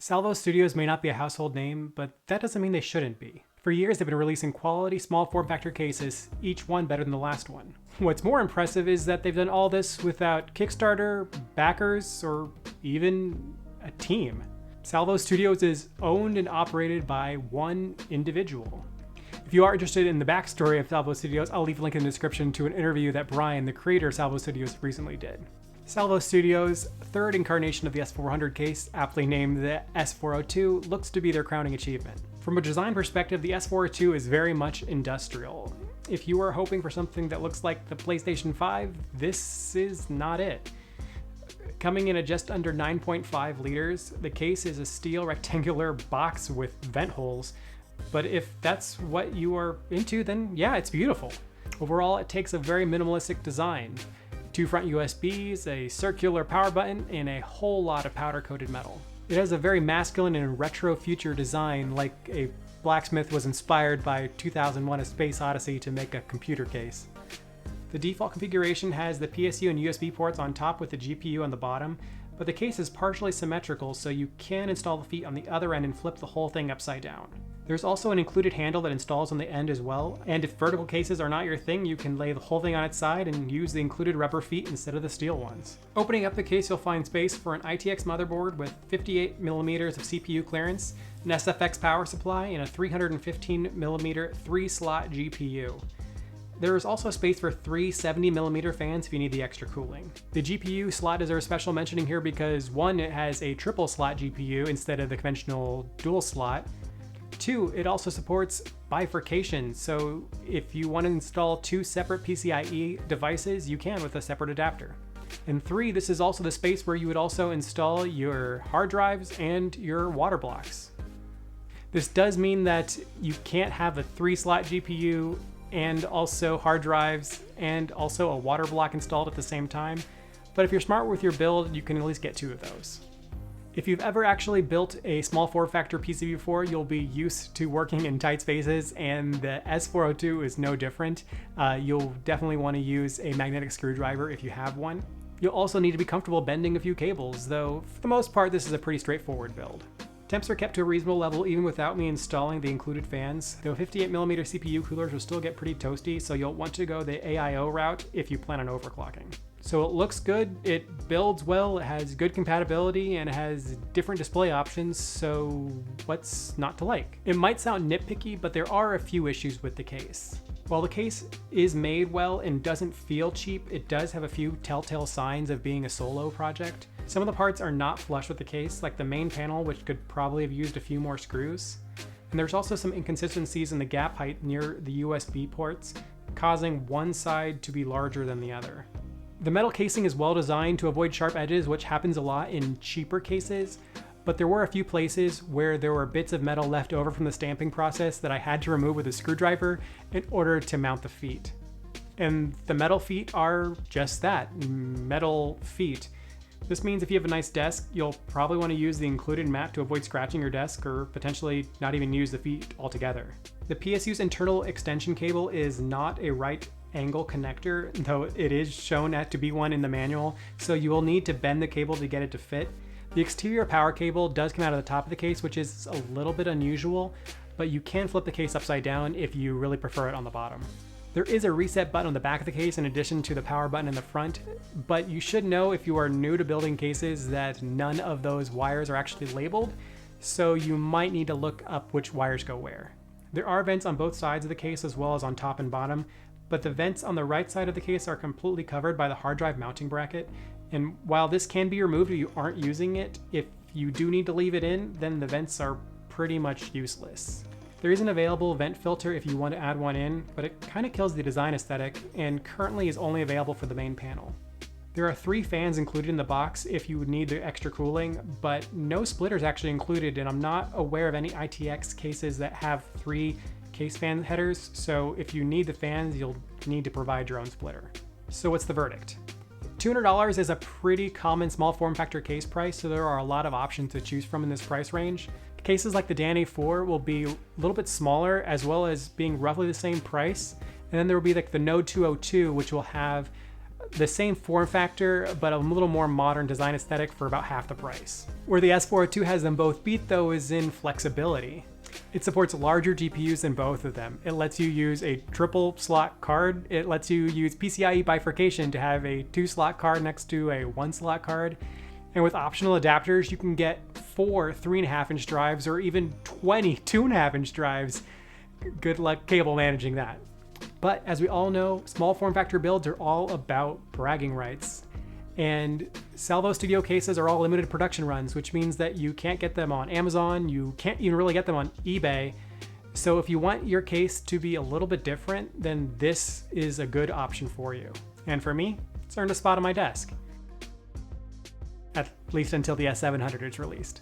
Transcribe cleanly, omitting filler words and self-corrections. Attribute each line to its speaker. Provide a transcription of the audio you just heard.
Speaker 1: Salvo Studios may not be a household name, but that doesn't mean they shouldn't be. For years, they've been releasing quality small form factor cases, each one better than the last one. What's more impressive is that they've done all this without Kickstarter, backers, or even a team. Salvo Studios is owned and operated by one individual. If you are interested in the backstory of Salvo Studios, I'll leave a link in the description to an interview that Brian, the creator of Salvo Studios, recently did. Salvo Studios' third incarnation of the S400 case, aptly named the S402, looks to be their crowning achievement. From a design perspective, the S402 is very much industrial. If you are hoping for something that looks like the PlayStation 5, this is not it. Coming in at just under 9.5 liters, the case is a steel rectangular box with vent holes, but if that's what you are into, then yeah, it's beautiful. Overall, it takes a very minimalistic design. 2 front USBs, a circular power button, and a whole lot of powder-coated metal. It has a very masculine and retro-future design, like a blacksmith was inspired by 2001: A Space Odyssey to make a computer case. The default configuration has the PSU and USB ports on top with the GPU on the bottom, but the case is partially symmetrical, so you can install the feet on the other end and flip the whole thing upside down. There's also an included handle that installs on the end as well, and if vertical cases are not your thing, you can lay the whole thing on its side and use the included rubber feet instead of the steel ones. Opening up the case, you'll find space for an ITX motherboard with 58mm of CPU clearance, an SFX power supply, and a 315mm 3-slot GPU. There is also space for 3 70mm fans if you need the extra cooling. The GPU slot deserves special mentioning here because 1, it has a triple slot GPU instead of the conventional dual slot. 2, it also supports bifurcation, so if you want to install 2 separate PCIe devices, you can with a separate adapter. And 3, this is also the space where you would also install your hard drives and your water blocks. This does mean that you can't have a 3-slot GPU and also hard drives and also a water block installed at the same time, but if you're smart with your build, you can at least get 2 of those. If you've ever actually built a small form factor PC before, you'll be used to working in tight spaces, and the S402 is no different. You'll definitely want to use a magnetic screwdriver if you have one. You'll also need to be comfortable bending a few cables, though for the most part this is a pretty straightforward build. Temps are kept to a reasonable level even without me installing the included fans, though 58mm CPU coolers will still get pretty toasty, so you'll want to go the AIO route if you plan on overclocking. So it looks good, it builds well, it has good compatibility, and it has different display options, so what's not to like? It might sound nitpicky, but there are a few issues with the case. While the case is made well and doesn't feel cheap, it does have a few telltale signs of being a solo project. Some of the parts are not flush with the case, like the main panel, which could probably have used a few more screws. And there's also some inconsistencies in the gap height near the USB ports, causing one side to be larger than the other. The metal casing is well designed to avoid sharp edges, which happens a lot in cheaper cases, but there were a few places where there were bits of metal left over from the stamping process that I had to remove with a screwdriver in order to mount the feet. And the metal feet are just that, metal feet. This means if you have a nice desk, you'll probably want to use the included mat to avoid scratching your desk or potentially not even use the feet altogether. The PSU's internal extension cable is not a right angle connector, though it is shown to be one in the manual, so you will need to bend the cable to get it to fit. The exterior power cable does come out of the top of the case, which is a little bit unusual, but you can flip the case upside down if you really prefer it on the bottom. There is a reset button on the back of the case in addition to the power button in the front, but you should know if you are new to building cases that none of those wires are actually labeled, so you might need to look up which wires go where. There are vents on both sides of the case as well as on top and bottom, but the vents on the right side of the case are completely covered by the hard drive mounting bracket, and while this can be removed if you aren't using it, if you do need to leave it in, then the vents are pretty much useless. There is an available vent filter if you want to add one in, but it kind of kills the design aesthetic and currently is only available for the main panel. There are 3 fans included in the box if you would need the extra cooling, but no splitters actually included, and I'm not aware of any ITX cases that have 3 case fan headers, so if you need the fans, you'll need to provide your own splitter. So what's the verdict? $200 is a pretty common small form factor case price, so there are a lot of options to choose from in this price range. Cases like the Dan A4 will be a little bit smaller, as well as being roughly the same price, and then there will be like the Node 202, which will have the same form factor, but a little more modern design aesthetic for about half the price. Where the S402 has them both beat though is in flexibility. It supports larger GPUs than both of them. It lets you use a triple slot card. It lets you use PCIe bifurcation to have a 2-slot card next to a 1-slot card. And with optional adapters, you can get 4 3.5-inch drives or even 20 2.5-inch drives. Good luck cable managing that. But as we all know, small form factor builds are all about bragging rights. And Salvo Studio cases are all limited production runs, which means that you can't get them on Amazon, you can't even really get them on eBay. So if you want your case to be a little bit different, then this is a good option for you. And for me, it's earned a spot on my desk. At least until the S700 is released.